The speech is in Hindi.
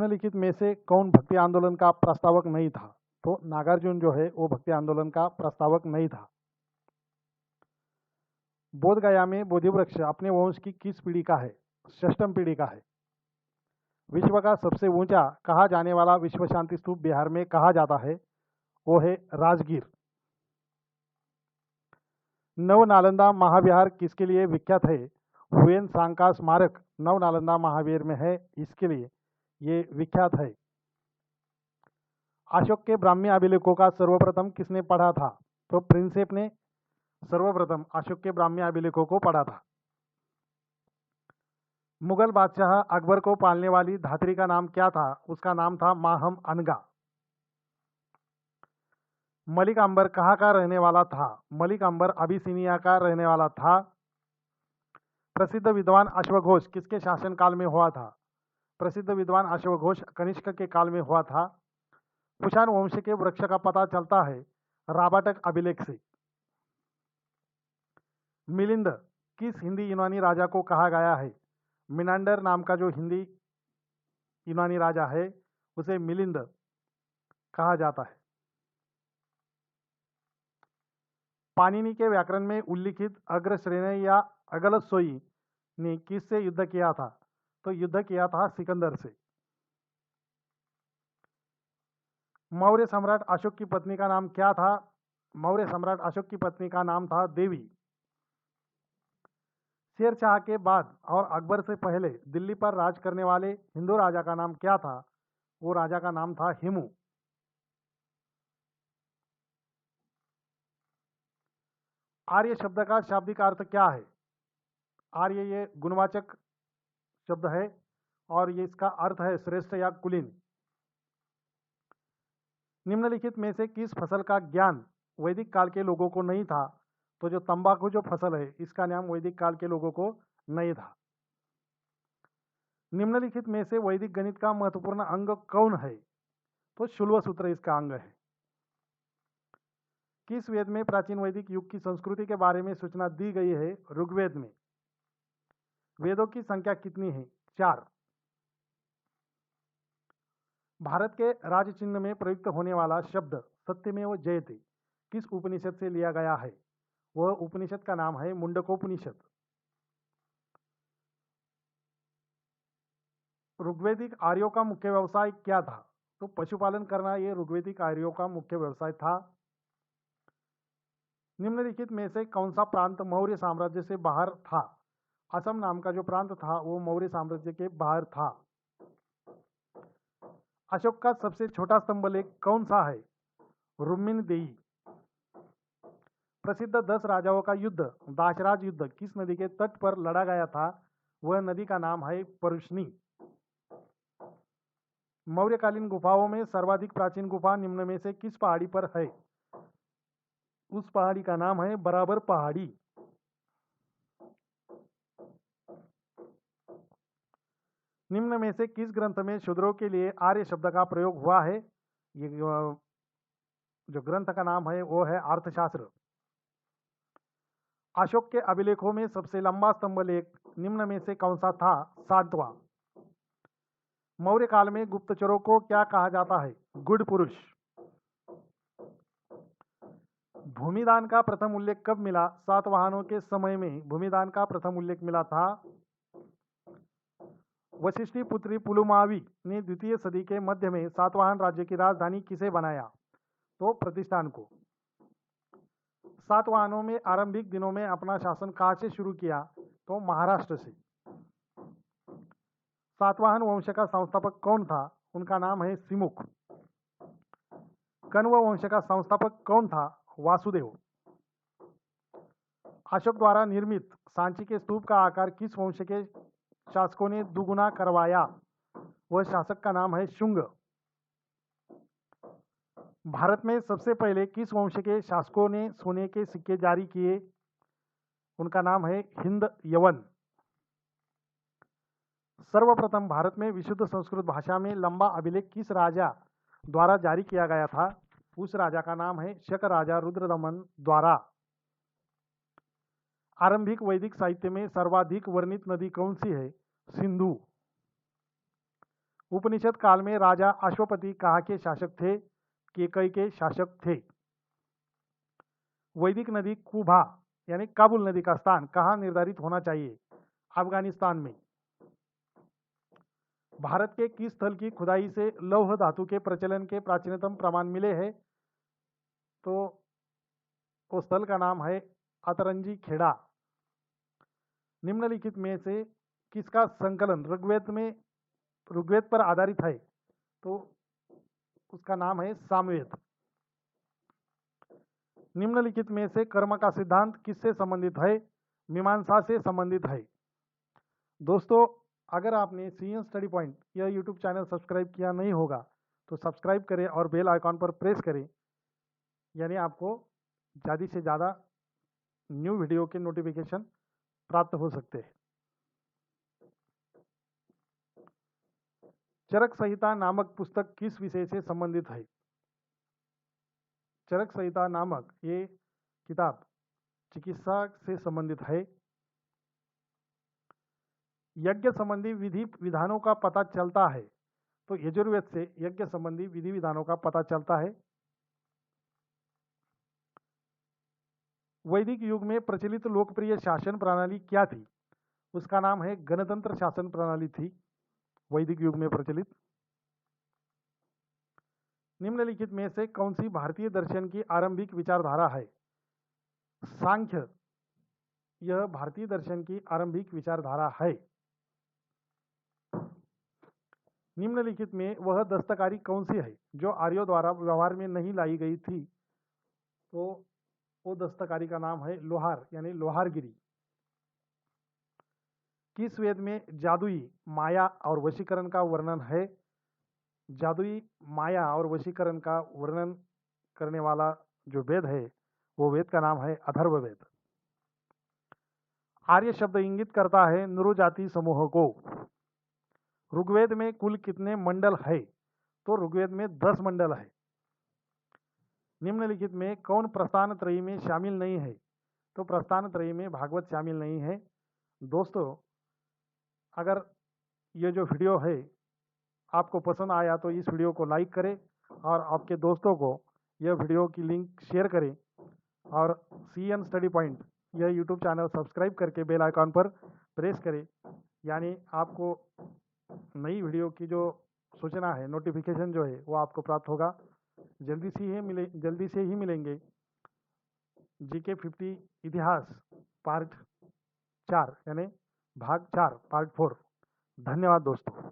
निम्नलिखित में से कौन भक्ति आंदोलन का प्रस्तावक नहीं था? तो नागार्जुन जो है वो भक्ति आंदोलन का प्रस्तावक नहीं था। बोध गया में बोधि वृक्ष अपने वंश की किस पीढ़ी का है? षष्ठम पीढ़ी का है। विश्व का सबसे ऊंचा कहा जाने वाला विश्व शांति स्तूप बिहार में कहा जाता है, वो है राजगीर। नव नालंदा महाविहार किसके लिए विख्यात है? हुएन सांग का स्मारक नव नालंदा महावीर में है, इसके लिए ये विख्यात है। अशोक के ब्राह्मी अभिलेखों का सर्वप्रथम किसने पढ़ा था? तो प्रिंसेप ने सर्वप्रथम अशोक के ब्राह्मी अभिलेखों को पढ़ा था। मुगल बादशाह अकबर को पालने वाली धात्री का नाम क्या था? उसका नाम था माहम अनगा। मलिक अंबर कहाँ का रहने वाला था? मलिक अंबर अबिसिनिया का रहने वाला था। प्रसिद्ध विद्वान अश्वघोष किसके शासनकाल में हुआ था? प्रसिद्ध विद्वान अश्वघोष कनिष्क के काल में हुआ था। कुषाण वंश के वृक्ष का पता चलता है राबाटक अभिलेख से। मिलिंद किस हिंदी यूनानी राजा को कहा गया है? मिनांडर नाम का जो हिंदी यूनानी राजा है उसे मिलिंद कहा जाता है। पाणिनि के व्याकरण में उल्लिखित अग्रश्रेणी या अगलसोई ने किससे युद्ध किया था? तो युद्ध किया था सिकंदर से। मौर्य सम्राट अशोक की पत्नी का नाम क्या था? मौर्य सम्राट अशोक की पत्नी का नाम था देवी। शेर शाह के बाद और अकबर से पहले दिल्ली पर राज करने वाले हिंदू राजा का नाम क्या था? वो राजा का नाम था हिमू। आर्य शब्द का शाब्दिक अर्थ क्या है? आर्य ये गुणवाचक शब्द है और ये इसका अर्थ है श्रेष्ठ या कुलीन। निम्नलिखित में से किस फसल का ज्ञान वैदिक काल के लोगों को नहीं था? तो जो तंबाकू जो फसल है इसका नाम वैदिक काल के लोगों को नहीं था। निम्नलिखित में से वैदिक गणित का महत्वपूर्ण अंग कौन है? तो शुल्व सूत्र इसका अंग है। किस वेद में प्राचीन वैदिक युग की संस्कृति के बारे में सूचना दी गई है? ऋग्वेद में। वेदों की संख्या कितनी है? 4। भारत के राज चिन्ह में प्रयुक्त होने वाला शब्द सत्यमेव जयते किस उपनिषद से लिया गया है? वह उपनिषद का नाम है मुंडकोपनिषद। ऋग्वेदिक आर्यों का मुख्य व्यवसाय क्या था? तो पशुपालन करना ये ऋग्वेदिक आर्यों का मुख्य व्यवसाय था। निम्नलिखित में से कौन सा प्रांत मौर्य साम्राज्य से बाहर था? असम नाम का जो प्रांत था वो मौर्य साम्राज्य के बाहर था। अशोक का सबसे छोटा स्तंभ लेख कौन सा है? रुम्मिन देई। प्रसिद्ध 10 राजाओं का युद्ध दाशराज युद्ध किस नदी के तट पर लड़ा गया था? वह नदी का नाम है परुष्णी। मौर्यकालीन गुफाओं में सर्वाधिक प्राचीन गुफा निम्न में से किस पहाड़ी पर है? उस पहाड़ी का नाम है बराबर पहाड़ी। निम्न में से किस ग्रंथ में शूद्रों के लिए आर्य शब्द का प्रयोग हुआ है? ये जो ग्रंथ का नाम है वो है अर्थशास्त्र। अशोक के अभिलेखों में सबसे लंबा स्तंभ लेख निम्न में से कौन सा था? 7वां। मौर्य काल में गुप्तचरों को क्या कहा जाता है? गुड पुरुष। भूमिदान का प्रथम उल्लेख कब मिला? सातवाहनों के समय में भूमिदान का प्रथम उल्लेख मिला था। वशिष्ठी पुत्री पुलुमावी ने द्वितीय सदी के मध्य में सातवाहन राज्य की राजधानी किसे बनाया? तो प्रतिष्ठान को। सातवाहनों में आरंभिक दिनों में अपना शासन कहाँ से शुरू किया? तो महाराष्ट्र से। सातवाहन वंश का संस्थापक कौन था? उनका नाम है सिमुख। कण्व वंश का संस्थापक कौन था? वासुदेव। अशोक द्वारा निर्मित सांची के स्तूप का आकार किस वंश के शासकों ने दुगुना करवाया? वह शासक का नाम है शुंग। भारत में सबसे पहले किस वंश के शासकों ने सोने के सिक्के जारी किए? उनका नाम है हिंद यवन। सर्वप्रथम भारत में विशुद्ध संस्कृत भाषा में लंबा अभिलेख किस राजा द्वारा जारी किया गया था? उस राजा का नाम है शक राजा रुद्रदमन द्वारा। आरंभिक वैदिक साहित्य में सर्वाधिक वर्णित नदी कौन सी है? सिंधु। उपनिषद काल में राजा अश्वपति कहाँ के शासक थे? केकई के शासक थे। वैदिक नदी कुभा यानी काबुल नदी का स्थान कहाँ निर्धारित होना चाहिए? अफगानिस्तान में। भारत के किस स्थल की खुदाई से लौह धातु के प्रचलन के प्राचीनतम प्रमाण मिले हैं? तो उस स्थल का नाम है अतरंजी खेड़ा। निम्नलिखित में से किसका संकलन ऋग्वेद पर आधारित है? तो उसका नाम है सामवेद। निम्नलिखित में से कर्म का सिद्धांत किससे संबंधित है? मीमांसा से संबंधित है। दोस्तों, अगर आपने सीएन स्टडी पॉइंट यह यूट्यूब चैनल सब्सक्राइब किया नहीं होगा तो सब्सक्राइब करें और बेल आइकॉन पर प्रेस करें, यानी आपको ज़्यादा से ज़्यादा न्यू वीडियो के नोटिफिकेशन प्राप्त हो सकते हैं। चरक संहिता नामक पुस्तक किस विषय से संबंधित है? चरक संहिता नामक ये किताब चिकित्सा से संबंधित है। यज्ञ संबंधी विधि विधानों का पता चलता है, तो यजुर्वेद से यज्ञ संबंधी विधि विधानों का पता चलता है। वैदिक युग में प्रचलित लोकप्रिय शासन प्रणाली क्या थी? उसका नाम है गणतंत्र शासन प्रणाली थी वैदिक युग में प्रचलित। निम्नलिखित में से कौन सी भारतीय दर्शन की आरंभिक विचारधारा है? सांख्य यह भारतीय दर्शन की आरंभिक विचारधारा है। निम्नलिखित में वह दस्तकारी कौन सी है जो आर्यों द्वारा व्यवहार में नहीं लाई गई थी? तो वो दस्तकारी का नाम है लोहार यानी लोहारगिरी। किस वेद में जादुई माया और वशीकरण का वर्णन है? जादुई माया और वशीकरण का वर्णन करने वाला जो वेद है वो वेद का नाम है अथर्ववेद। आर्य शब्द इंगित करता है नुरु जाति समूह को। ऋग्वेद में कुल कितने मंडल है? तो ऋग्वेद में 10 मंडल है। निम्नलिखित में कौन प्रस्थान त्रयी में शामिल नहीं है? तो प्रस्थान त्रयी में भागवत शामिल नहीं है। दोस्तों, अगर ये जो वीडियो है आपको पसंद आया तो इस वीडियो को लाइक करें और आपके दोस्तों को यह वीडियो की लिंक शेयर करें और सीएन स्टडी पॉइंट यह यूट्यूब चैनल सब्सक्राइब करके बेल आइकॉन पर प्रेस करें, यानी आपको नई वीडियो की जो सूचना है, नोटिफिकेशन जो है वो आपको प्राप्त होगा। जल्दी से ही मिलेंगे जीके 50 इतिहास पार्ट 4 यानी भाग 4 पार्ट 4। धन्यवाद दोस्तों।